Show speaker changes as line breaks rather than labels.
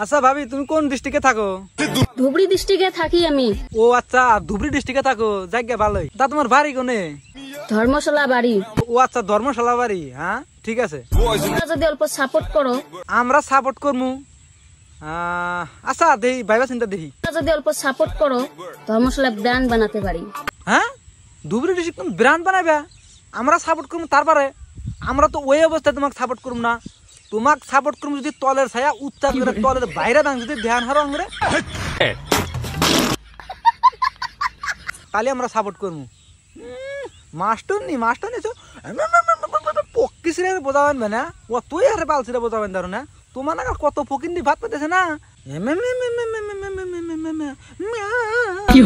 আচ্ছা ভাবি, তুমি কোন ডিস্ট্রিক্টে থাকো?
ধুবড়ি ডিস্ট্রিক্টে থাকি আমি।
ও আচ্ছা, ধুবড়ি ডিস্ট্রিক্টে থাকো, জায়গা ভালোই। তা তোমার বাড়ি কোনে?
ধর্মশালা বাড়ি।
ও আচ্ছা, ধর্মশালা বাড়ি। হ্যাঁ ঠিক আছে,
তোমরা যদি অল্প সাপোর্ট করো।
আমরা সাপোর্ট করবো। আচ্ছা দেখি, ভাইবা চিন্তা দেখি।
তোমরা যদি অল্প সাপোর্ট করো, ধর্মশালা ব্র্যান্ড বানাতে পারি।
হ্যাঁ, ধুবড়ি ডিস্ট্রিক্ট তুমি ব্র্যান্ড বানাবে? আমরা সাপোর্ট করবো, তারপরে আমরা তো ওই অবস্থায় তোমাকে সাপোর্ট করবো না। তোমাকে সাপোর্ট করবো যদি তলের ছায়া উচ্চা করে, তলের বাইরে দাম যদি ধ্যান হারো করে, তাহলে আমরা সাপোর্ট করবো। মাস্টার নি পক্ষিসিরে বোঝাবেন না, ও তুই আরে পালসিরে বোঝাবেন ধরো না। তোমার না কত ফকিন দি ভাত পেতেছে না। কি